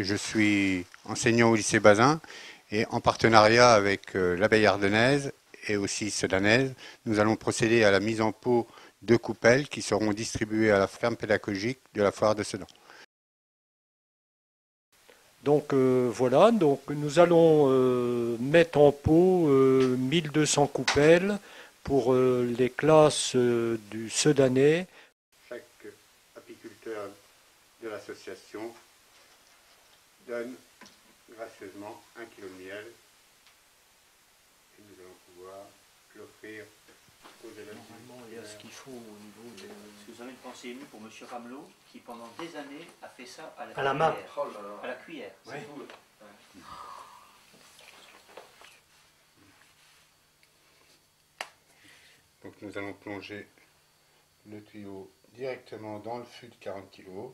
Je suis enseignant au lycée Bazin et en partenariat avec l'abeille ardennaise et aussi sedanaise, nous allons procéder à la mise en pot de coupelles qui seront distribuées à la ferme pédagogique de la foire de Sedan. Donc voilà, donc nous allons mettre en pot 1200 coupelles pour les classes du Sedanais. Chaque apiculteur de l'association donne gracieusement 1 kg de miel et nous allons pouvoir l'offrir aux élèves. Normalement, il y a ce qu'il faut au niveau des... Est-ce que vous avez une pensée émue pour M. Ramelot qui pendant des années a fait ça à la À la main. cuillère. Oh là là. À la cuillère. Ouais. C'est tout. Ouais. Donc nous allons plonger le tuyau directement dans le fût de 40 kg.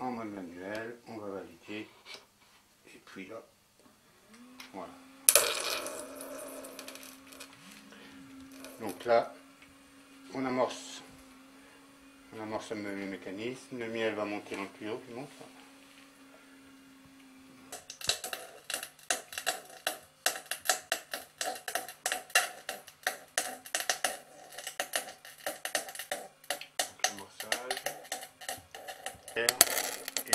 En mode manuel, on va valider. Et puis là, voilà. Donc là, on amorce le mécanisme. Le miel va monter dans le tuyau, qui monte. Et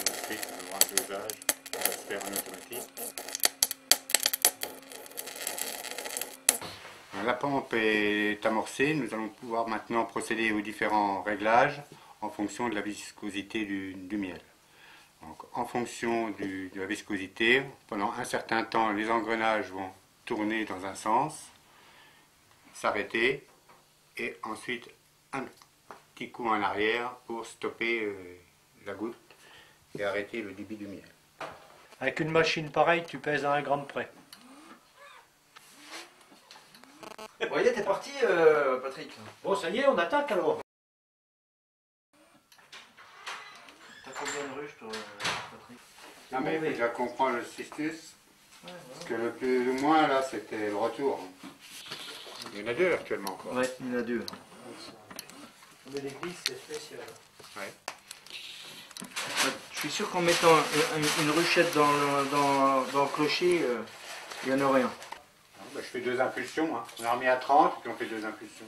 ensuite on aura un dosage qui va se faire en automatique. La pompe est amorcée, nous allons pouvoir maintenant procéder aux différents réglages en fonction de la viscosité du miel. Donc, en fonction de la viscosité, pendant un certain temps les engrenages vont tourner dans un sens, s'arrêter et ensuite un petit coup en arrière pour stopper la goutte et arrêter le débit du miel. Avec une machine pareille, tu pèses à 1 gramme près. Vous voyez, t'es parti, Patrick. Bon, ça y est, on attaque alors. T'as combien de ruches, toi, Patrick? Non mais il faut déjà comprendre le cistus, parce que le plus ou moins là c'était le retour. Il y en a 2 actuellement encore. Ouais, il y en a 2. Mais l'église, c'est spécial. Ouais. Je suis sûr qu'en mettant une ruchette dans le clocher, il n'y en a rien. Je fais 2 impulsions, hein. On a remis à 30 puis on fait 2 impulsions.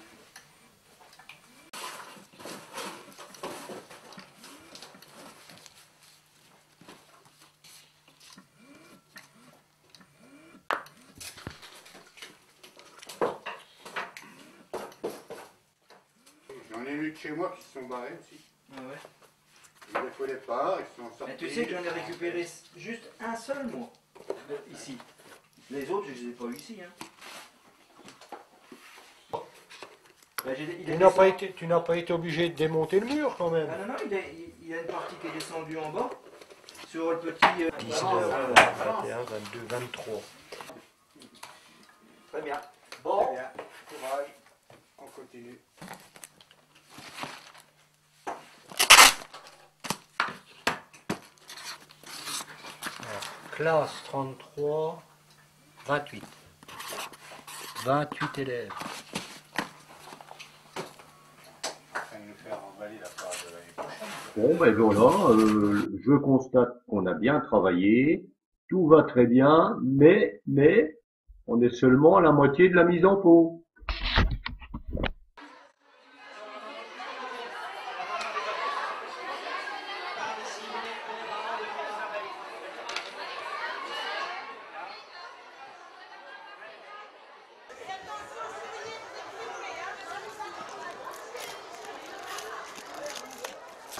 J'en ai eu de chez moi qui se sont barrés aussi. Ah ouais. Ils ne faisaient pas, ils sont sortis. Mais tu sais que j'en ai récupéré juste un seul, moi, ici. Les autres, je ne les ai pas eu ici. Hein. Ben, Tu n'as pas été obligé de démonter le mur quand même. Ah non, non, il y a une partie qui est descendue en bas, sur le petit... 19, 21, 22, 23. Très bien. Bon, très bien. Courage, on continue. Classe 33, 28. 28 élèves. Bon, ben voilà, je constate qu'on a bien travaillé, tout va très bien, mais, on est seulement à la moitié de la mise en pot.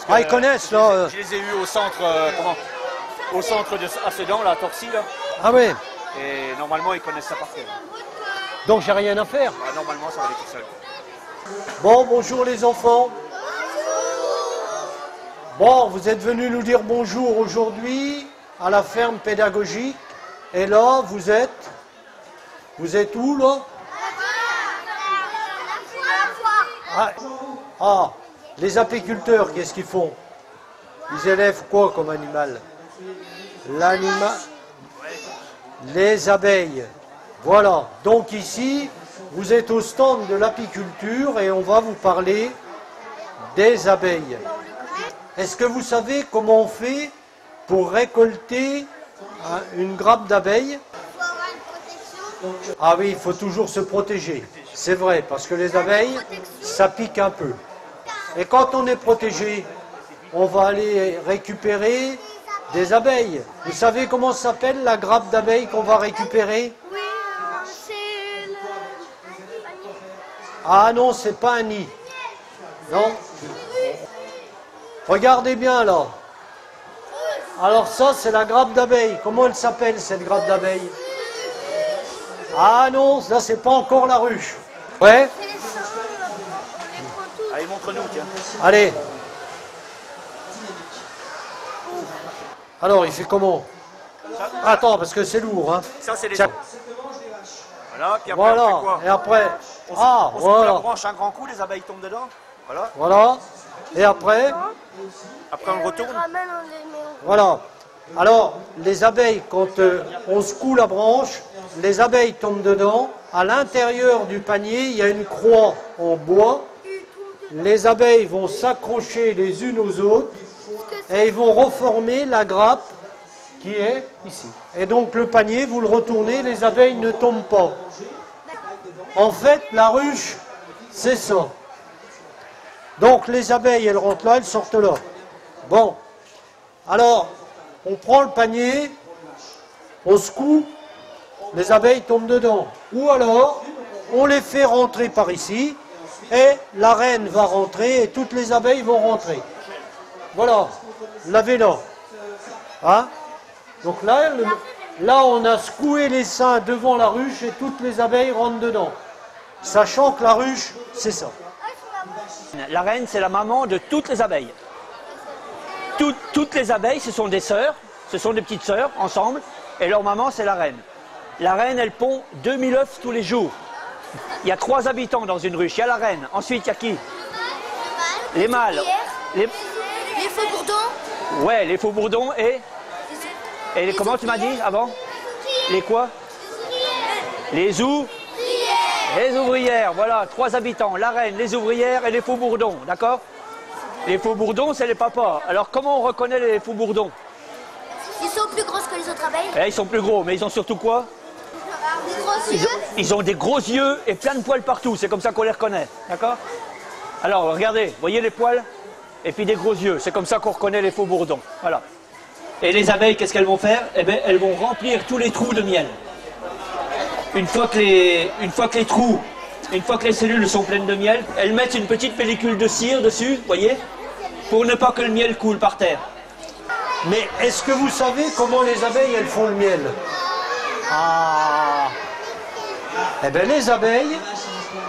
Ah, ils connaissent là. Je les ai eus au centre, au centre de Sedan, là, à Torcy, là. Ah oui. Et normalement, ils connaissent ça par cœur. Donc j'ai rien à faire. Bah, normalement, ça va aller tout seul. Bon, bonjour les enfants. Bon, vous êtes venus nous dire bonjour aujourd'hui à la ferme pédagogique. Et là, vous êtes où là? Ah, les apiculteurs, qu'est-ce qu'ils font? Ils élèvent quoi comme animal? L'animal, les abeilles. Voilà, donc ici, vous êtes au stand de l'apiculture et on va vous parler des abeilles. Est-ce que vous savez comment on fait pour récolter une grappe d'abeilles? Ah oui, il faut toujours se protéger. C'est vrai, parce que les abeilles, ça pique un peu. Et quand on est protégé, on va aller récupérer des abeilles. Vous savez comment s'appelle la grappe d'abeilles qu'on va récupérer? Oui, c'est le panier. Ah non, c'est pas un nid. Non. Regardez bien là. Alors ça, c'est la grappe d'abeille. Comment elle s'appelle cette grappe d'abeille? Ah non, ça c'est pas encore la ruche. Ouais. C'est les seins, les prend tous. Allez, montre-nous, tiens. Allez. Alors, il fait comment? Attends, parce que c'est lourd, hein. Ça, c'est les Tiens. œufs. Voilà, puis après, on fait Voilà. quoi? Et après, On ah, secoue la voilà. branche un grand coup, les abeilles tombent dedans. Voilà. Voilà. Et après, Après, on le On les retourne. ramène, on les met au... voilà. Alors, les abeilles, quand on secoue la branche, les abeilles tombent dedans. À l'intérieur du panier, il y a une croix en bois. Les abeilles vont s'accrocher les unes aux autres et ils vont reformer la grappe qui est ici. Et donc le panier, vous le retournez, les abeilles ne tombent pas. En fait, la ruche, c'est ça. Donc les abeilles, elles rentrent là, elles sortent là. Bon, alors, on prend le panier, on secoue, les abeilles tombent dedans. Ou alors, on les fait rentrer par ici, et la reine va rentrer, et toutes les abeilles vont rentrer. Voilà, lavez-la. Hein? Donc là, là, on a secoué les seins devant la ruche, et toutes les abeilles rentrent dedans. Sachant que la ruche, c'est ça. La reine, c'est la maman de toutes les abeilles. Toutes les abeilles, ce sont des sœurs, ce sont des petites sœurs ensemble, et leur maman, c'est la reine. La reine, elle pond 2000 œufs tous les jours. Il y a 3 habitants dans une ruche. Il y a la reine. Ensuite, il y a qui? Les mâles. Les faux bourdons. Ouais, les faux bourdons et comment tu m'as dit avant? Les quoi? Les ouvrières. Voilà, 3 habitants. La reine, les ouvrières et les faux bourdons. D'accord? Les faux bourdons, c'est les papas. Alors, comment on reconnaît les faux bourdons? Ils sont plus grosses que les autres abeilles. Ils sont plus gros, mais ils ont surtout quoi? Des gros yeux. Ils ont des gros yeux et plein de poils partout. C'est comme ça qu'on les reconnaît. D'accord? Alors, regardez, voyez les poils? Et puis des gros yeux. C'est comme ça qu'on reconnaît les faux bourdons. Voilà. Et les abeilles, qu'est-ce qu'elles vont faire? Eh bien, elles vont remplir tous les trous de miel. Une fois que les cellules sont pleines de miel, elles mettent une petite pellicule de cire dessus, voyez? Pour ne pas que le miel coule par terre. Mais est-ce que vous savez comment les abeilles, elles font le miel? Ah. Eh bien, les abeilles,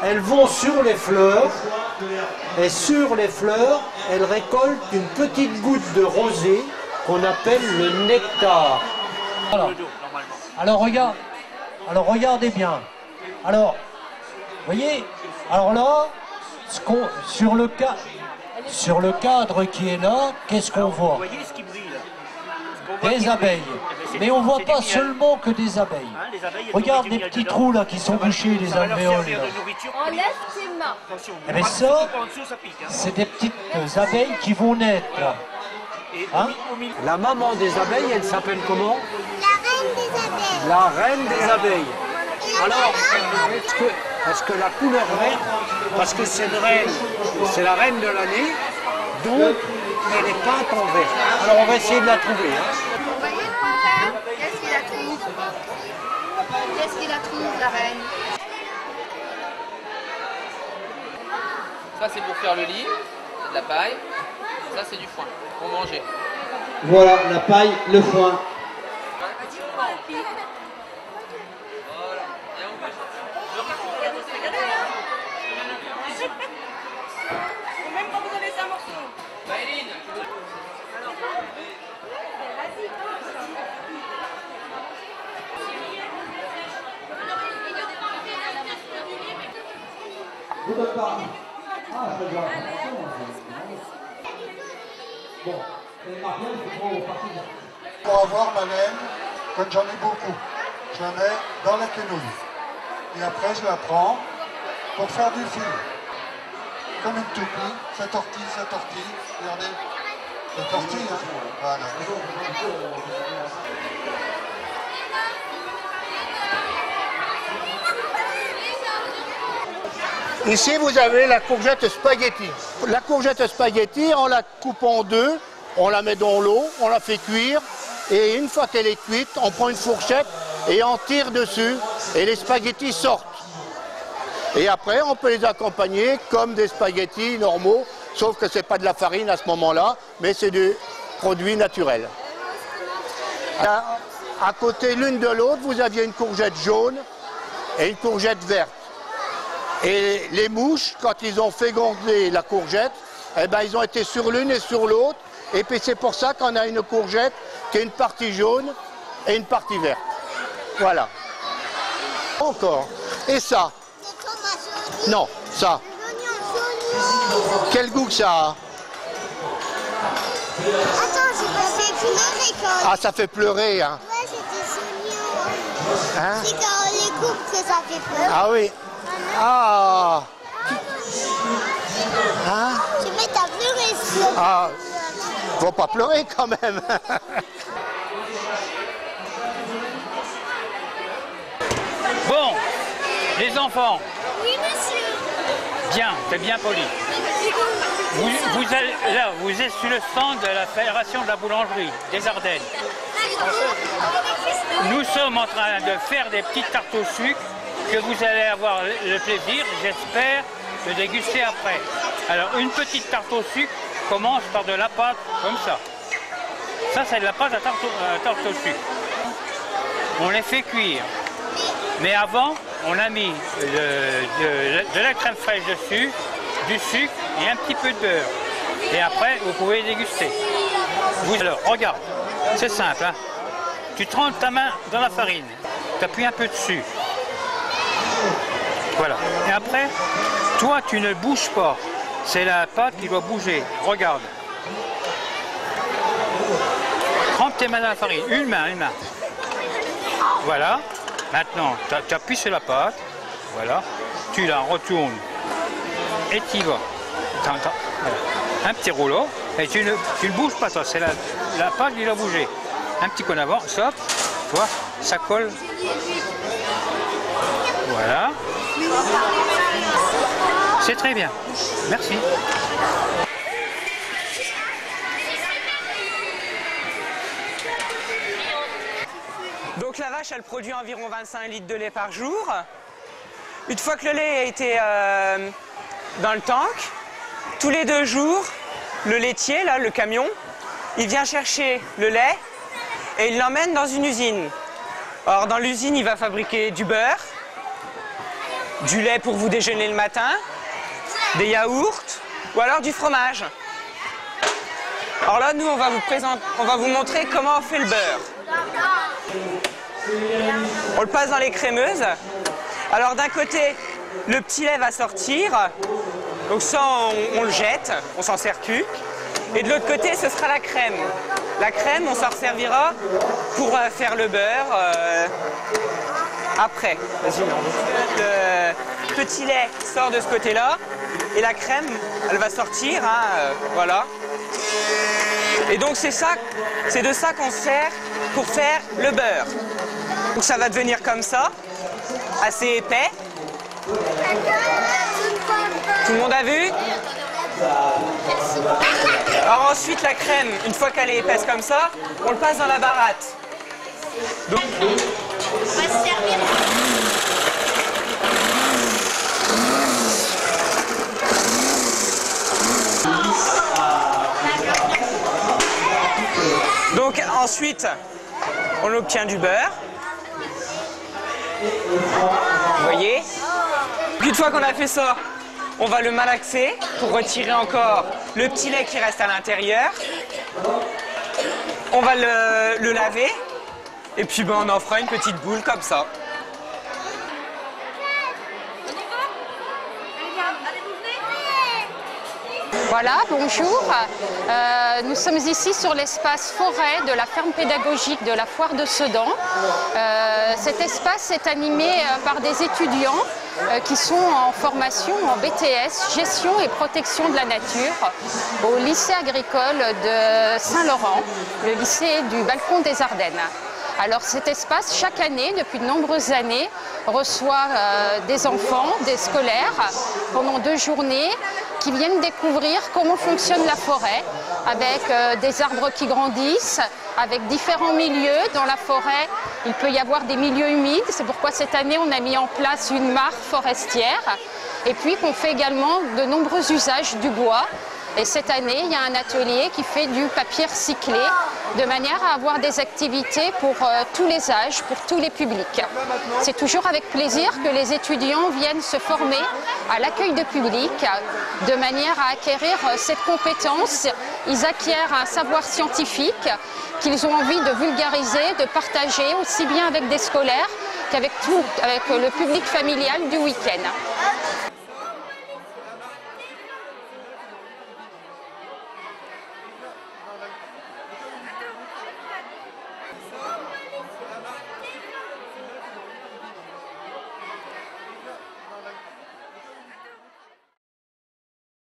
elles vont sur les fleurs, et sur les fleurs, elles récoltent une petite goutte de rosée qu'on appelle le nectar. Voilà. Alors regardez bien. Alors, voyez, alors là, sur le cadre qui est là, qu'est-ce qu'on voit? Vous voyez ce qui brille là? Des abeilles. Mais on ne voit pas seulement que des abeilles. Les abeilles, elles Regarde ont les du miel petits dedans. trous là qui sont bouchés, les Ça va leur alvéoles. servir là. de nourriture. Enlève tes mains. Attention, Eh bien, pas ça, en dessous, ça pique. Hein. c'est des petites abeilles qui vont naître là. Et Hein? au milieu, La maman des abeilles, elle s'appelle comment? La reine des abeilles. La reine des abeilles. Alors, parce que la couleur verte, parce que c'est une reine, c'est la reine de l'année, donc elle est peinte en vert. Alors on va essayer de la trouver. Hein. Vous voyez le point vert? Qu'est-ce qu'il a trouve? Qu'est-ce qu'il a trouve, la reine? Ça c'est pour faire le lit, c'est de la paille. Ça c'est du foin pour manger. Voilà, la paille, le foin. Même quand vous avez ça un morceau. Maëline. Vous ne pas. Ah, je vois. Bon, et Marielle, je prends au parti. Pour avoir ma laine, quand j'en ai beaucoup. je la mets dans la quenouille. Et après, je la prends pour faire du fil. Comme une toupie, ça tortille, regardez. Ça tortille, hein. Voilà. Ici, vous avez la courgette spaghetti. La courgette spaghetti, on la coupe en deux, on la met dans l'eau, on la fait cuire, et une fois qu'elle est cuite, on prend une fourchette et on tire dessus, et les spaghettis sortent. Et après, on peut les accompagner comme des spaghettis normaux, sauf que ce n'est pas de la farine à ce moment-là, mais c'est du produit naturel. À côté l'une de l'autre, vous aviez une courgette jaune et une courgette verte. Et les mouches, quand ils ont fécondé la courgette, eh ben, ils ont été sur l'une et sur l'autre. Et puis c'est pour ça qu'on a une courgette qui a une partie jaune et une partie verte. Voilà. Encore. Et ça? Non, ça. Quel goût que ça a? Attends, ça fait pleurer quand... Ah, ça fait pleurer, hein? Ouais, c'était soigné. Hein? C'est quand on les coupe que ça fait pleurer. Ah oui. Ah. Hein? Tu mets ta pleurer. Ah. Faut pas pleurer quand même. Bon, les enfants. Oui, monsieur. Bien, t'es bien poli. Vous êtes sur le stand de la Fédération de la boulangerie des Ardennes. Nous sommes en train de faire des petites tartes au sucre que vous allez avoir le plaisir, j'espère, de déguster après. Alors, une petite tarte au sucre commence par de la pâte comme ça. Ça, c'est de la pâte à tarte au sucre. On les fait cuire. Mais avant, on a mis de la crème fraîche dessus, du sucre et un petit peu de beurre. Et après, vous pouvez déguster. Alors, regarde, c'est simple. Hein. Tu trempes ta main dans la farine, tu appuies un peu dessus. Voilà. Et après, toi, tu ne bouges pas. C'est la pâte qui doit bouger. Regarde. Trempe tes mains dans la farine. Une main. Voilà. Maintenant, tu appuies sur la pâte. Voilà. Tu la retournes. Et tu y vas. Voilà. Un petit rouleau. Et tu ne bouges pas, toi. C'est la pâte qui doit bouger. Un petit coup en avant. Hop. Tu vois, ça colle. Voilà. C'est très bien. Merci. Donc la vache, elle produit environ 25 litres de lait par jour. Une fois que le lait a été dans le tank, tous les 2 jours, le laitier, là, le camion, il vient chercher le lait et il l'emmène dans une usine. Alors dans l'usine, il va fabriquer du beurre, du lait pour vous déjeuner le matin, des yaourts ou alors du fromage. Alors là, nous, on va vous montrer comment on fait le beurre. On le passe dans les crémeuses. Alors d'un côté, le petit lait va sortir. Donc ça, on le jette, on s'en sert plus. Et de l'autre côté, ce sera la crème. La crème, on s'en servira pour faire le beurre après. Le petit lait sort de ce côté-là. Et la crème, elle va sortir, hein, voilà. Et donc c'est de ça qu'on se sert pour faire le beurre. Donc ça va devenir comme ça, assez épais. Tout le monde a vu? Alors ensuite la crème, une fois qu'elle est épaisse comme ça, on le passe dans la baratte. Donc, on va se servir. Donc ensuite, on obtient du beurre. Vous voyez? Une fois qu'on a fait ça, on va le malaxer pour retirer encore le petit lait qui reste à l'intérieur. On va le laver et puis ben, on en fera une petite boule comme ça. Voilà, bonjour. Nous sommes ici sur l'espace forêt de la ferme pédagogique de la Foire de Sedan. Cet espace est animé par des étudiants qui sont en formation en BTS, gestion et protection de la nature, au lycée agricole de Saint-Laurent, le lycée du Balcon des Ardennes. Alors cet espace, chaque année, depuis de nombreuses années, reçoit des enfants, des scolaires, pendant 2 journées, qui viennent découvrir comment fonctionne la forêt, avec des arbres qui grandissent, avec différents milieux. Dans la forêt, il peut y avoir des milieux humides, c'est pourquoi cette année on a mis en place une mare forestière, et puis qu'on fait également de nombreux usages du bois. Et cette année, il y a un atelier qui fait du papier recyclé, de manière à avoir des activités pour tous les âges, pour tous les publics. C'est toujours avec plaisir que les étudiants viennent se former à l'accueil de public, de manière à acquérir cette compétence. Ils acquièrent un savoir scientifique qu'ils ont envie de vulgariser, de partager, aussi bien avec des scolaires qu'avec le public familial du week-end.